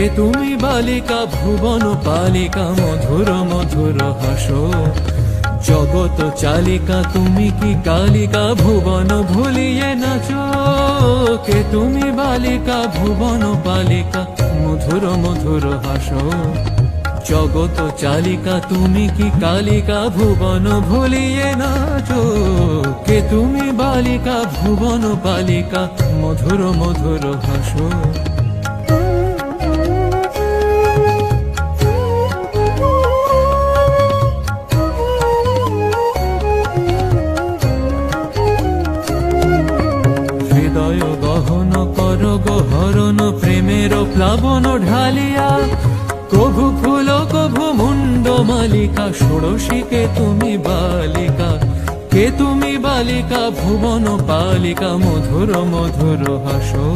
কে তুমি বালিকা ভুবন পালিকা মধুর মধুর হাসো। জগত চালিকা তুমি কি কালিকা ভুবন ভুলিয়ে নাচো। কে তুমি বালিকা ভুবন পালিকা মধুর মধুর হাসো। জগত চালিকা তুমি কি কালিকা ভুবন ভুলিয়ে নাচো। কে তুমি বালিকা ভুবন পালিকা মধুর মধুর হাসো। হৃদয় গহন কর গহরণ প্রেমের প্লাবন ঢালিয়া। কভু ফুল কভু মুন্ড মালিকা ষোড়শীকে তুমি বালিকা। কে তুমি বালিকা ভুবন পালিকা মধুর মধুর হাসো।